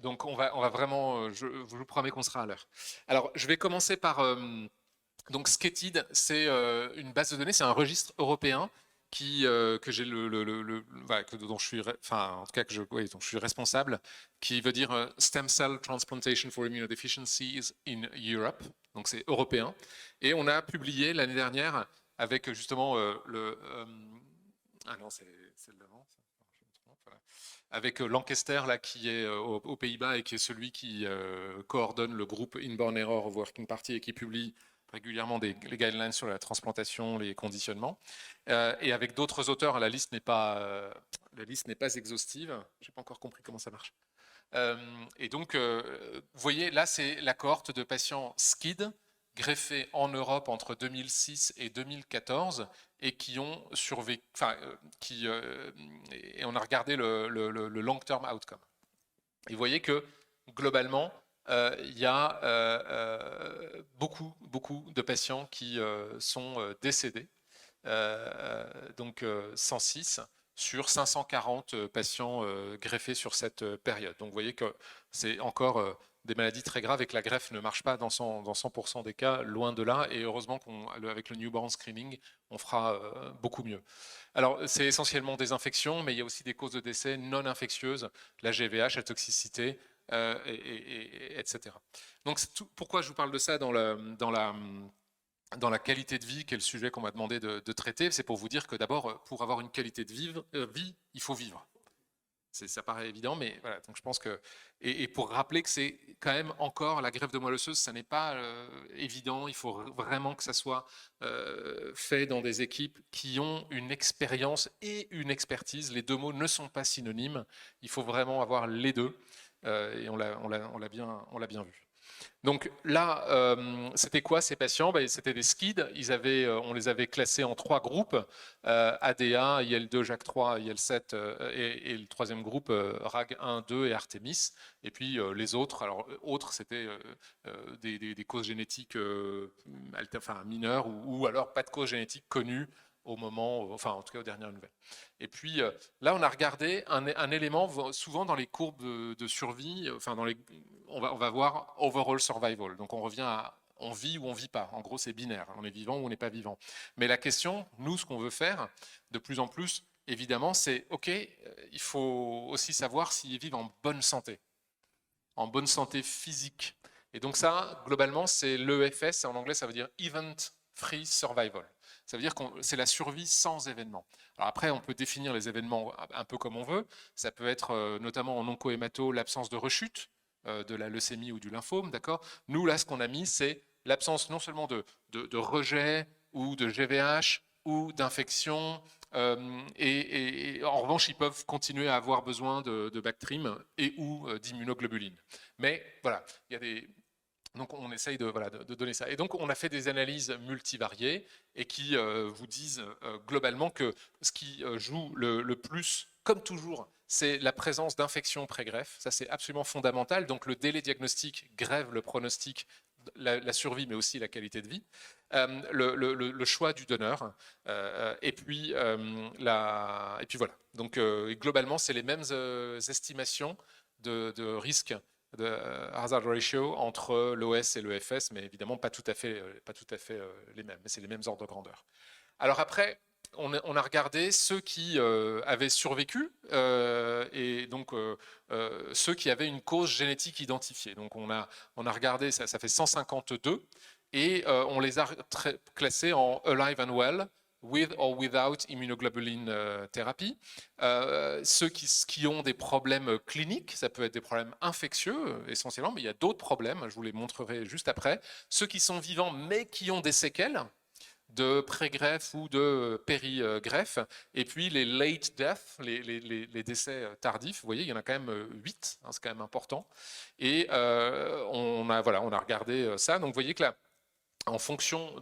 Donc on va vraiment, je vous promets qu'on sera à l'heure. Alors je vais commencer par donc Skatid, c'est une base de données, c'est un registre européen que j'ai voilà, dont je suis, enfin en tout cas oui, dont je suis responsable, qui veut dire Stem Cell Transplantation for Immunodeficiencies in Europe. Donc c'est européen. Et on a publié l'année dernière avec justement ah non, c'est le d'avant. Voilà. Avec Lancaster là, qui est aux Pays-Bas et qui est celui qui coordonne le groupe Inborn Error of Working Party et qui publie régulièrement les guidelines sur la transplantation, les conditionnements. Et avec d'autres auteurs, la liste n'est pas exhaustive. Je n'ai pas encore compris comment ça marche. Et donc, vous voyez, là, c'est la cohorte de patients SCID greffés en Europe entre 2006 et 2014 et qui ont survécu, enfin, et on a regardé le long-term outcome. Et vous voyez que globalement, il y a beaucoup de patients qui sont décédés, donc 106 sur 540 patients greffés sur cette période. Donc vous voyez que c'est encore des maladies très graves et que la greffe ne marche pas dans 100% des cas, loin de là. Et heureusement qu'avec le newborn screening, on fera beaucoup mieux. Alors c'est essentiellement des infections, mais il y a aussi des causes de décès non infectieuses, la GVH, la toxicité, etc. Donc pourquoi je vous parle de ça dans la qualité de vie, qui est le sujet qu'on m'a demandé de traiter, c'est pour vous dire que d'abord, pour avoir une qualité de vie, il faut vivre. Ça paraît évident, mais voilà. Donc je pense que et pour rappeler que c'est quand même encore la greffe de moelle osseuse, ça n'est pas évident. Il faut vraiment que ça soit fait dans des équipes qui ont une expérience et une expertise. Les deux mots ne sont pas synonymes. Il faut vraiment avoir les deux. Et on l'a bien vu. Donc là, c'était quoi ces patients? C'était des SCID. On les avait classés en 3 groupes, ADA, IL2, JAK3, IL7 et le troisième groupe, RAG 1, 2 et Artemis. Et puis les autres, alors autres, c'était des causes génétiques mineures ou alors pas de cause génétique connue au moment, enfin en tout cas aux dernières nouvelles. Et puis là, on a regardé un élément souvent dans les courbes de survie, enfin on va voir overall survival. Donc on revient à on vit ou on vit pas. En gros, c'est binaire. On est vivant ou on n'est pas vivant. Mais la question, nous, ce qu'on veut faire de plus en plus, évidemment, c'est OK, il faut aussi savoir s'ils vivent en bonne santé physique. Et donc ça, globalement, c'est l'EFS. En anglais, ça veut dire Event Free Survival. Ça veut dire que c'est la survie sans événement. Alors après, on peut définir les événements un peu comme on veut. Ça peut être notamment en oncohémato l'absence de rechute de la leucémie ou du lymphome, d'accord. Nous, là, ce qu'on a mis, c'est l'absence non seulement de rejet ou de GVH ou d'infection, et en revanche, ils peuvent continuer à avoir besoin de Bactrim et ou d'immunoglobulines. Mais voilà, il y a des... Donc on essaye de donner ça. Et donc on a fait des analyses multivariées et qui vous disent globalement que ce qui joue le plus, comme toujours, c'est la présence d'infections pré-greffe. Ça c'est absolument fondamental. Donc le délai diagnostique grève le pronostic, la survie, mais aussi la qualité de vie. Le choix du donneur. Et puis voilà. Donc globalement, c'est les mêmes estimations de risque de hazard ratio entre l'OS et l'EFS, mais évidemment pas tout à fait les mêmes, mais c'est les mêmes ordres de grandeur. Alors après, on a regardé ceux qui avaient survécu et donc ceux qui avaient une cause génétique identifiée. Donc on a regardé, ça fait 152 et on les a classés en alive and well, with or without immunoglobulin therapy. Ceux qui ont des problèmes cliniques, ça peut être des problèmes infectieux essentiellement, mais il y a d'autres problèmes, je vous les montrerai juste après. Ceux qui sont vivants mais qui ont des séquelles de pré-greffe ou de péri-greffe, et puis les late deaths, les décès tardifs, vous voyez, il y en a quand même 8, hein, c'est quand même important, et on a regardé ça, donc vous voyez que là, en fonction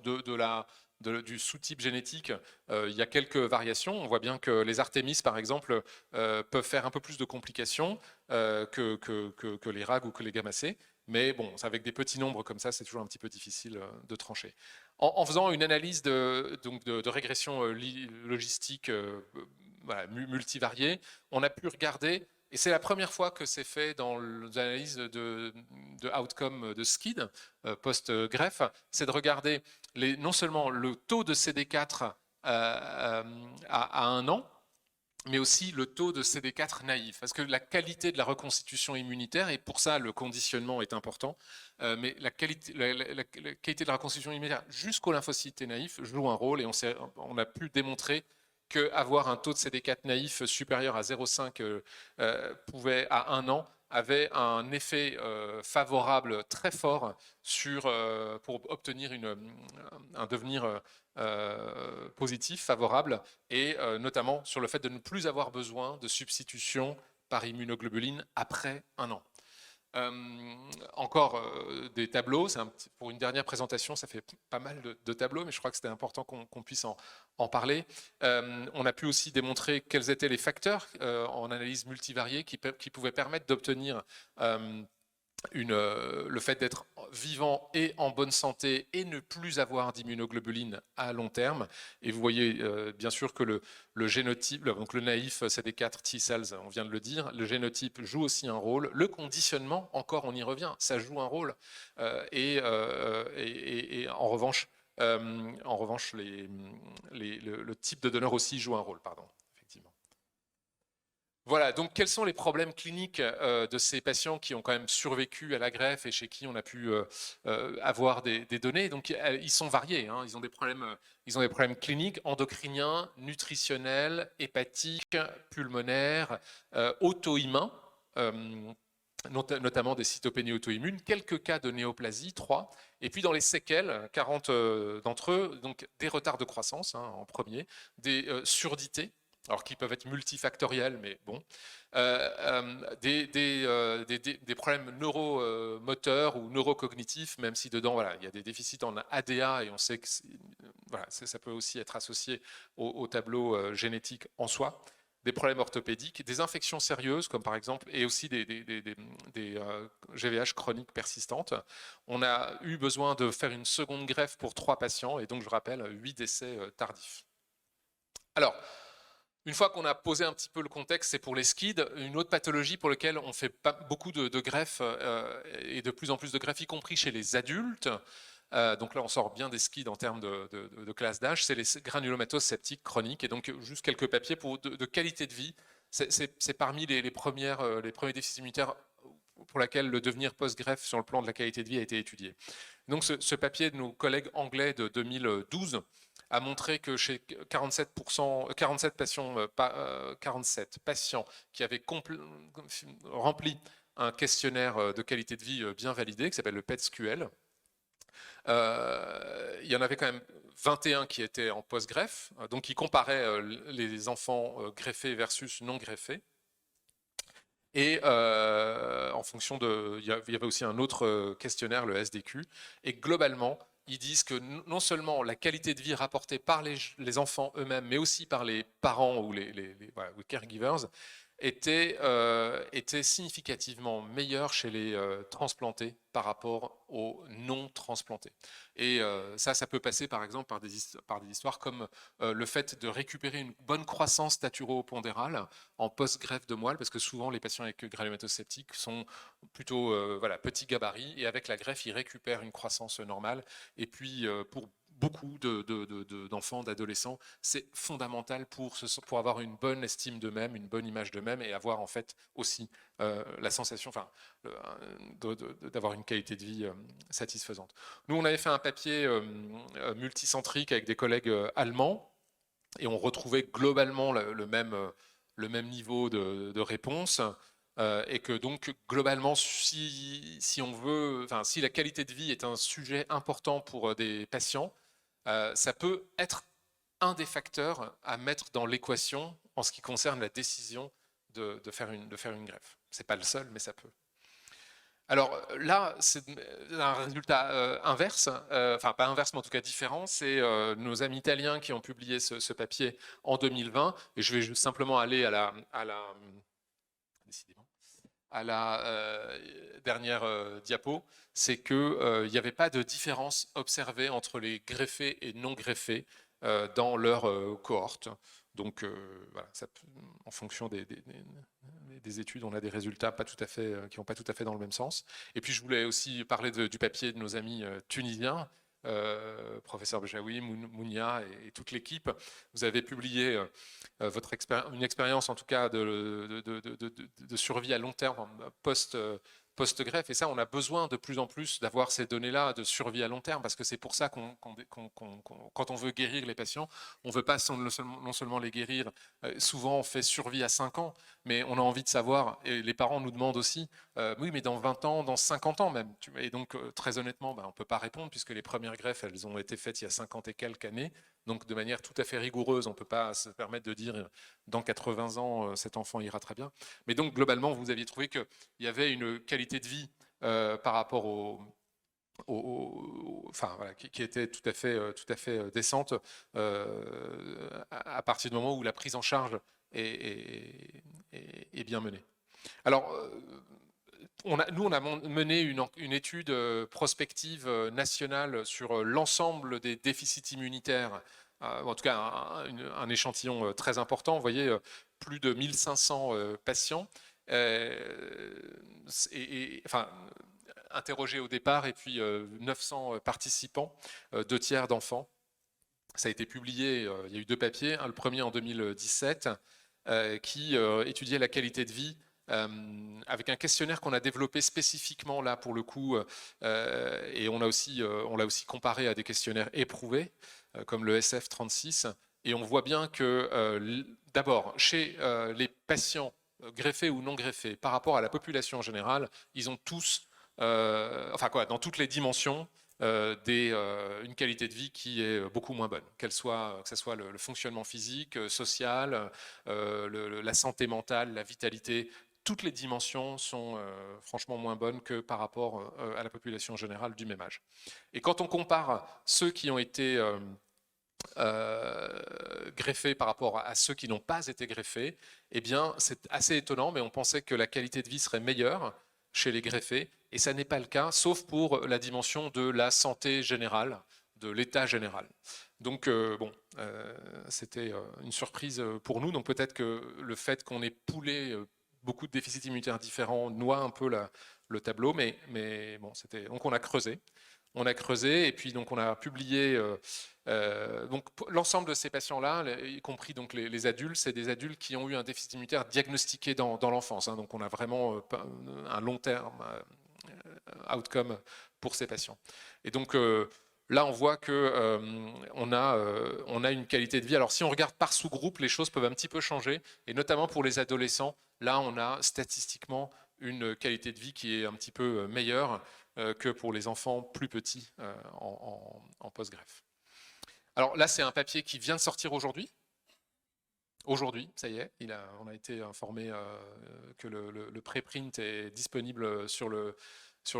du sous-type génétique, il y a quelques variations. On voit bien que les Artemis, par exemple, peuvent faire un peu plus de complications que les RAG ou que les gamma-C. Mais bon, avec des petits nombres comme ça, c'est toujours un petit peu difficile de trancher. En faisant une analyse de régression logistique multivariée, on a pu regarder Et c'est la première fois que c'est fait dans l'analyse de outcome de SCID, post-greffe, c'est de regarder non seulement le taux de CD4 à 1 an, mais aussi le taux de CD4 naïf, parce que la qualité de la reconstitution immunitaire, et pour ça le conditionnement est important, mais la qualité de la reconstitution immunitaire jusqu'au lymphocyte naïf joue un rôle, et on a pu démontrer qu'avoir un taux de CD4 naïf supérieur à 0,5 pouvait, à 1 an, avait un effet favorable très fort pour obtenir un devenir positif, favorable, et notamment sur le fait de ne plus avoir besoin de substitution par immunoglobuline après 1 an. Encore des tableaux, pour une dernière présentation, ça fait pas mal de tableaux, mais je crois que c'était important qu'on puisse en parler. On a pu aussi démontrer quels étaient les facteurs en analyse multivariée qui pouvaient permettre d'obtenir le fait d'être vivant et en bonne santé et ne plus avoir d'immunoglobuline à long terme. Et vous voyez bien sûr que le génotype, donc le naïf CD4 T-cells, on vient de le dire, le génotype joue aussi un rôle. Le conditionnement, encore on y revient, ça joue un rôle. Et en revanche, le type de donneur aussi joue un rôle, pardon. Voilà, donc quels sont les problèmes cliniques de ces patients qui ont quand même survécu à la greffe et chez qui on a pu avoir des données? Donc ils sont variés, hein. Ils ont des problèmes cliniques, endocriniens, nutritionnels, hépatiques, pulmonaires, auto-immuns, notamment des cytopénies auto-immunes, quelques cas de néoplasie, 3, et puis dans les séquelles, 40 d'entre eux, donc des retards de croissance en premier, des surdités, alors qui peuvent être multifactoriels, mais bon, des problèmes neuromoteurs ou neurocognitifs, même si dedans, voilà, il y a des déficits en ADA, et on sait que voilà, ça peut aussi être associé au tableau génétique en soi, des problèmes orthopédiques, des infections sérieuses, comme par exemple, et aussi des GVH chroniques persistantes. On a eu besoin de faire une seconde greffe pour 3 patients, et donc je rappelle, 8 décès tardifs. Alors, une fois qu'on a posé un petit peu le contexte, c'est pour les SCID, une autre pathologie pour laquelle on fait beaucoup de greffes et de plus en plus de greffes, y compris chez les adultes. Donc là, on sort bien des SCID en termes de classe d'âge, c'est les granulomatoses septiques chroniques. Et donc, juste quelques papiers de qualité de vie. C'est parmi les premiers déficits immunitaires pour lesquels le devenir post-greffe sur le plan de la qualité de vie a été étudié. Donc, ce papier de nos collègues anglais de 2012 a montré que chez 47 patients qui avaient rempli un questionnaire de qualité de vie bien validé, qui s'appelle le PET-SQL, il y en avait quand même 21 qui étaient en post-greffe, donc qui comparaient les enfants greffés versus non greffés. Et en fonction il y avait aussi un autre questionnaire, le SDQ, et globalement, ils disent que non seulement la qualité de vie rapportée par les enfants eux-mêmes, mais aussi par les parents ou les caregivers, était significativement meilleure chez les transplantés par rapport aux non transplantés. Et ça peut passer par exemple par des histoires comme le fait de récupérer une bonne croissance staturo-pondérale en post-greffe de moelle, parce que souvent les patients avec granulomatose septique sont plutôt petits gabarits, et avec la greffe, ils récupèrent une croissance normale. Et puis pour beaucoup d'enfants, d'adolescents, c'est fondamental pour avoir une bonne estime d'eux-mêmes, une bonne image d'eux-mêmes, et avoir en fait aussi la sensation d'avoir une qualité de vie satisfaisante. Nous, on avait fait un papier multicentrique avec des collègues allemands, et on retrouvait globalement le même niveau de réponse. Et que donc globalement, si la qualité de vie est un sujet important pour des patients, ça peut être un des facteurs à mettre dans l'équation en ce qui concerne la décision de faire une greffe. C'est pas le seul, mais ça peut. Alors là, c'est un résultat inverse, enfin pas inverse, mais en tout cas différent. C'est nos amis italiens qui ont publié ce papier en 2020, et je vais juste simplement aller à la dernière diapo, c'est qu'il n'y avait pas de différence observée entre les greffés et non greffés dans leur cohorte. Donc voilà, en fonction des études, on a des résultats pas tout à fait, qui n'ont pas tout à fait dans le même sens. Et puis je voulais aussi parler du papier de nos amis tunisiens, professeur Bejaoui, Mounia et toute l'équipe. Vous avez publié une expérience en tout cas de survie à long terme post-greffe, et ça, on a besoin de plus en plus d'avoir ces données-là de survie à long terme, parce que c'est pour ça quand on veut guérir les patients, on ne veut pas non seulement les guérir, souvent on fait survie à 5 ans, mais on a envie de savoir, et les parents nous demandent aussi, oui, mais dans 20 ans, dans 50 ans même, et donc très honnêtement, on ne peut pas répondre, puisque les premières greffes, elles ont été faites il y a 50 et quelques années, donc de manière tout à fait rigoureuse, on ne peut pas se permettre de dire dans 80 ans, cet enfant ira très bien. Mais donc globalement, vous aviez trouvé qu'il y avait une qualité de vie par rapport enfin, voilà, qui était tout à fait décente à partir du moment où la prise en charge est bien menée. Alors, nous, on a mené une étude prospective nationale sur l'ensemble des déficits immunitaires, en tout cas un échantillon très important. Vous voyez, plus de 1500 patients, enfin, interrogés au départ, et puis 900 participants, 2 tiers d'enfants. Ça a été publié, il y a eu 2 papiers, le premier en 2017, qui étudiait la qualité de vie avec un questionnaire qu'on a développé spécifiquement là pour le coup, et on l'a aussi comparé à des questionnaires éprouvés comme le SF36, et on voit bien que d'abord chez les patients greffés ou non greffés par rapport à la population en général, ils ont tous, dans toutes les dimensions, une qualité de vie qui est beaucoup moins bonne, que ce soit le fonctionnement physique, social, la santé mentale, la vitalité. Toutes les dimensions sont franchement moins bonnes que par rapport à la population générale du même âge. Et quand on compare ceux qui ont été greffés par rapport à ceux qui n'ont pas été greffés, eh bien c'est assez étonnant, mais on pensait que la qualité de vie serait meilleure chez les greffés, et ça n'est pas le cas, sauf pour la dimension de la santé générale, de l'état général. Donc c'était une surprise pour nous, donc peut-être que le fait qu'on ait poulé beaucoup de déficits immunitaires différents noie un peu le tableau, mais bon, donc on a creusé. Et puis donc on a publié donc l'ensemble de ces patients-là, y compris donc les adultes, c'est des adultes qui ont eu un déficit immunitaire diagnostiqué dans l'enfance. Donc on a vraiment un long terme outcome pour ces patients. Et donc là, on voit que on a une qualité de vie. Alors si on regarde par sous-groupe, les choses peuvent un petit peu changer, et notamment pour les adolescents. Là, on a statistiquement une qualité de vie qui est un petit peu meilleure que pour les enfants plus petits en post-greffe. Alors là, c'est un papier qui vient de sortir aujourd'hui. Aujourd'hui, ça y est, on a été informé que le préprint est disponible sur le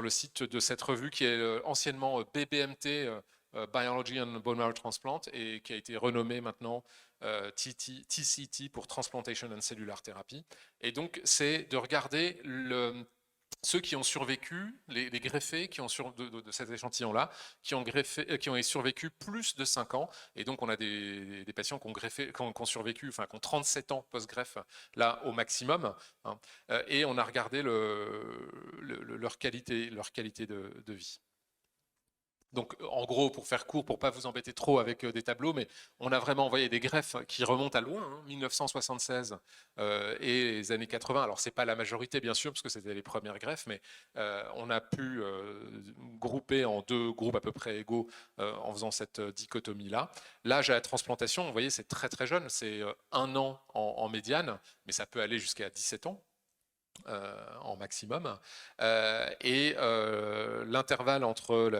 site de cette revue qui est anciennement BBMT, Biology and Bone Marrow Transplant, et qui a été renommée maintenant TCT pour Transplantation and Cellular Therapy. Et donc, c'est de regarder ceux qui ont survécu, les greffés de cet échantillon-là, qui ont survécu plus de 5 ans. Et donc, on a des patients qui ont survécu, enfin, qui ont 37 ans post-greffe, là, au maximum. Hein, et on a regardé leur qualité de vie. Donc, en gros, pour faire court, pour ne pas vous embêter trop avec des tableaux, mais on a vraiment envoyé des greffes qui remontent à loin, 1976 et les années 80. Alors, ce n'est pas la majorité, bien sûr, parce que c'était les premières greffes, mais on a pu grouper en 2 groupes à peu près égaux en faisant cette dichotomie-là. L'âge à la transplantation, vous voyez, c'est très très jeune, c'est 1 an en médiane, mais ça peut aller jusqu'à 17 ans. En maximum, et l'intervalle entre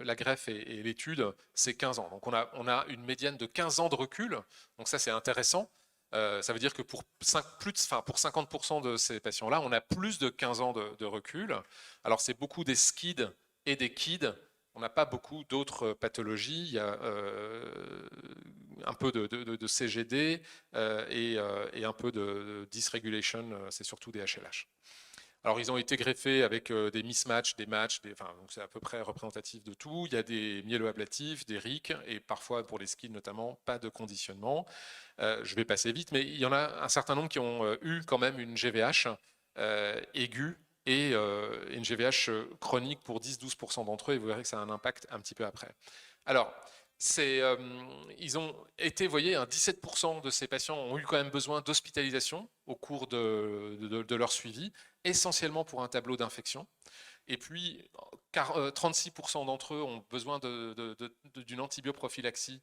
la greffe et l'étude, c'est 15 ans. Donc on a une médiane de 15 ans de recul, donc ça c'est intéressant. Ça veut dire que pour 50% de ces patients-là, on a plus de 15 ans de recul. Alors c'est beaucoup des SCID et des KID. On n'a pas beaucoup d'autres pathologies. Il y a un peu de CGD et un peu de dysregulation, c'est surtout des HLH. Alors, ils ont été greffés avec des mismatchs, des matchs, enfin, donc c'est à peu près représentatif de tout. Il y a des myélo-ablatifs, des RIC, et parfois, pour les skis notamment, pas de conditionnement. Je vais passer vite, mais il y en a un certain nombre qui ont eu quand même une GVH aiguë et une GVH chronique pour 10-12% d'entre eux, et vous verrez que ça a un impact un petit peu après. Alors, ils ont été, vous voyez, 17% de ces patients ont eu quand même besoin d'hospitalisation au cours de leur suivi, essentiellement pour un tableau d'infection. Et puis, 36% d'entre eux ont besoin d'une antibioprophylaxie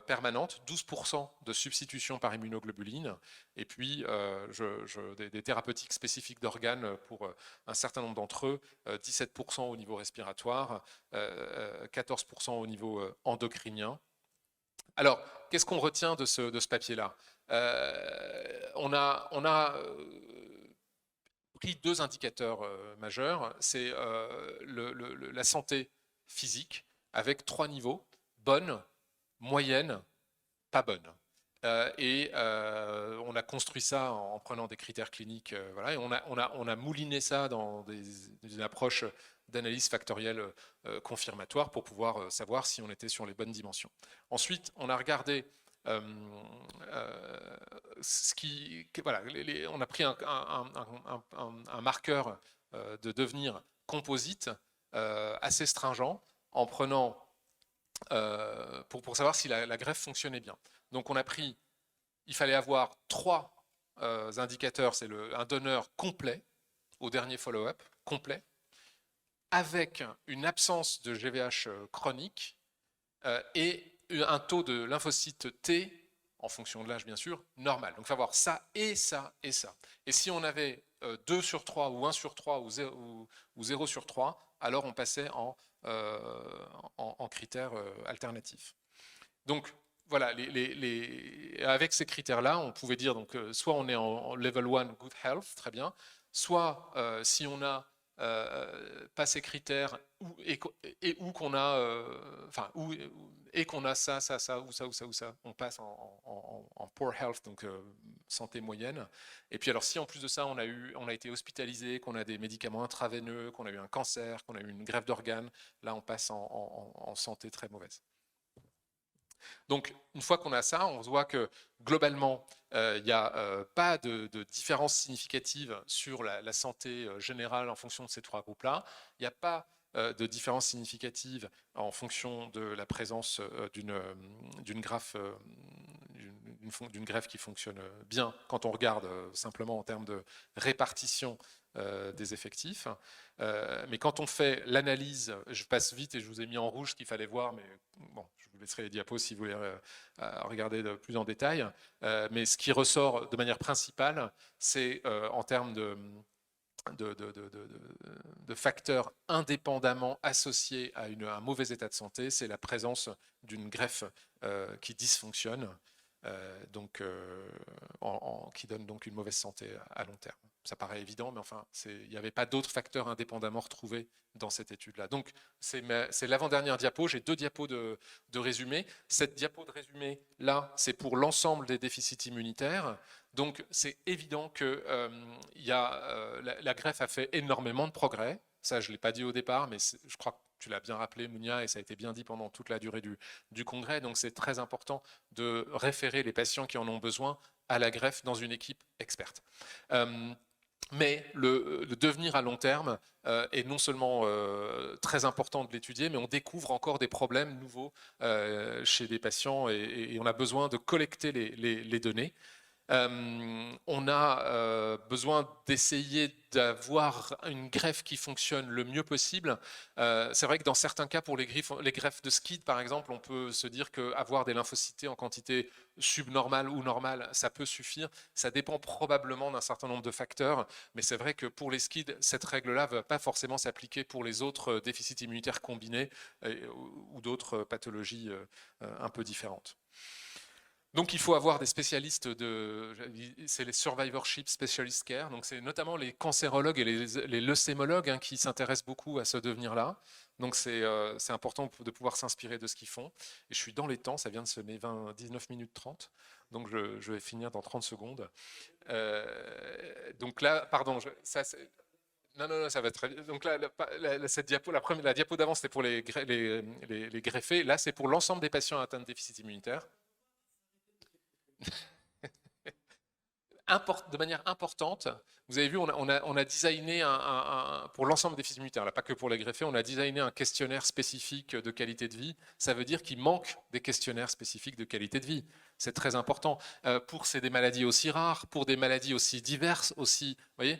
permanente, 12% de substitution par immunoglobuline, et puis des thérapeutiques spécifiques d'organes pour un certain nombre d'entre eux, 17% au niveau respiratoire, 14% au niveau endocrinien. Alors, qu'est-ce qu'on retient de ce papier-là? On a pris deux indicateurs majeurs. C'est la santé physique avec trois niveaux: bonne, moyenne, pas bonne. On a construit ça en prenant des critères cliniques, voilà, et on a mouliné ça dans une approche d'analyse factorielle confirmatoire pour pouvoir savoir si on était sur les bonnes dimensions. Ensuite, on a regardé voilà, on a pris un marqueur de devenir composite assez stringent en prenant pour savoir si la greffe fonctionnait bien. Donc il fallait avoir trois indicateurs, c'est un donneur complet au dernier follow-up, complet, avec une absence de GVH chronique et un taux de lymphocytes T, en fonction de l'âge bien sûr, normal. Donc il faut avoir ça et ça et ça. Et si on avait 2 sur 3 ou 1 sur 3 ou 0 sur 3, alors on passait en critères alternatifs. Donc voilà, avec ces critères-là, on pouvait dire donc soit on est en level 1 good health, très bien, soit si on a pas ces critères ou qu'on a et qu'on a ça ou ça ou ça ou ça, on passe en poor health, donc santé moyenne. Et puis alors si en plus de ça on a été hospitalisé, qu'on a des médicaments intraveineux, qu'on a eu un cancer, qu'on a eu une greffe d'organes, là on passe en santé très mauvaise. Donc, une fois qu'on a ça, on voit que globalement, il n'y a pas de différence significative sur la santé générale en fonction de ces trois groupes-là. Il n'y a pas de différence significative en fonction de la présence d'une greffe qui fonctionne bien quand on regarde simplement en termes de répartition des effectifs. Mais quand on fait l'analyse, je passe vite et je vous ai mis en rouge ce qu'il fallait voir, mais bon, je vous laisserai les diapos si vous voulez regarder plus en détail. Mais ce qui ressort de manière principale, c'est en termes de facteurs indépendamment associés à un mauvais état de santé, c'est la présence d'une greffe qui dysfonctionne, qui donne donc une mauvaise santé à long terme. Ça paraît évident, mais enfin, il n'y avait pas d'autres facteurs indépendamment retrouvés dans cette étude-là. Donc, c'est l'avant-dernière diapo. J'ai deux diapos de résumé. Cette diapo de résumé, là, c'est pour l'ensemble des déficits immunitaires. Donc, c'est évident que la greffe a fait énormément de progrès. Ça, je ne l'ai pas dit au départ, mais je crois que tu l'as bien rappelé, Mounia, et ça a été bien dit pendant toute la durée du congrès. Donc, c'est très important de référer les patients qui en ont besoin à la greffe dans une équipe experte. Mais le devenir à long terme est non seulement très important de l'étudier, mais on découvre encore des problèmes nouveaux chez des patients et on a besoin de collecter les données. On a besoin d'essayer d'avoir une greffe qui fonctionne le mieux possible. C'est vrai que dans certains cas, pour les greffes de SCID, par exemple, on peut se dire qu'avoir des lymphocytes en quantité subnormale ou normale, ça peut suffire. Ça dépend probablement d'un certain nombre de facteurs, mais c'est vrai que pour les SCID, cette règle-là ne va pas forcément s'appliquer pour les autres déficits immunitaires combinés ou d'autres pathologies un peu différentes. Donc il faut avoir des spécialistes c'est les survivorship specialist care, donc c'est notamment les cancérologues et les leucémologues qui s'intéressent beaucoup à ce devenir-là. Donc c'est important de pouvoir s'inspirer de ce qu'ils font. Et je suis dans les temps, ça vient de sonner 19 minutes 30, donc je vais finir dans 30 secondes. Donc là, pardon, Non, non, non, ça va très bien. Donc là, cette diapo, la diapo d'avant, c'était pour les greffés. Là, c'est pour l'ensemble des patients atteints de déficit immunitaire. De manière importante, vous avez vu, on a designé pour l'ensemble des déficits immunitaires, là, pas que pour les greffés, on a designé un questionnaire spécifique de qualité de vie. Ça veut dire qu'il manque des questionnaires spécifiques de qualité de vie. C'est très important pour des maladies aussi rares, pour des maladies aussi diverses aussi. Vous voyez,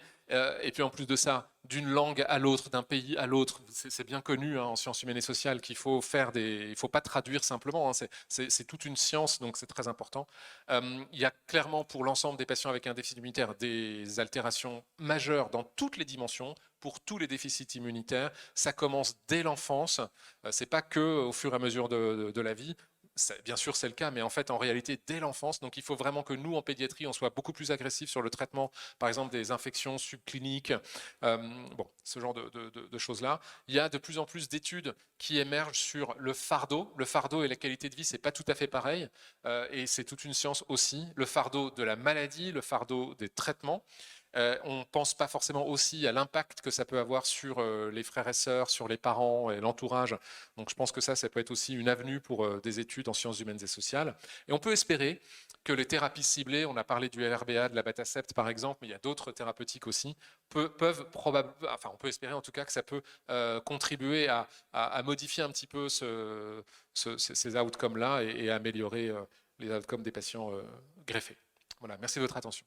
et puis en plus de ça, d'une langue à l'autre, d'un pays à l'autre, c'est bien connu hein, en sciences humaines et sociales qu'il faut il faut pas traduire simplement. Hein, c'est toute une science, donc c'est très important. Il y a clairement pour l'ensemble des patients avec un déficit immunitaire des altérations majeures dans toutes les dimensions. Pour tous les déficits immunitaires, ça commence dès l'enfance. C'est pas que au fur et à mesure de la vie. Bien sûr, c'est le cas, mais en fait, en réalité, dès l'enfance. Donc, il faut vraiment que nous, en pédiatrie, on soit beaucoup plus agressifs sur le traitement, par exemple, des infections subcliniques, bon, ce genre de choses-là. Il y a de plus en plus d'études qui émergent sur le fardeau. Le fardeau et la qualité de vie, c'est pas tout à fait pareil, et c'est toute une science aussi. Le fardeau de la maladie, le fardeau des traitements. On ne pense pas forcément aussi à l'impact que ça peut avoir sur les frères et sœurs, sur les parents et l'entourage. Donc je pense que ça peut être aussi une avenue pour des études en sciences humaines et sociales. Et on peut espérer que les thérapies ciblées, on a parlé du LRBA, de la batacept par exemple, mais il y a d'autres thérapeutiques aussi, peuvent probablement, enfin on peut espérer en tout cas que ça peut contribuer à modifier un petit peu ces outcomes-là et améliorer les outcomes des patients greffés. Voilà, merci de votre attention.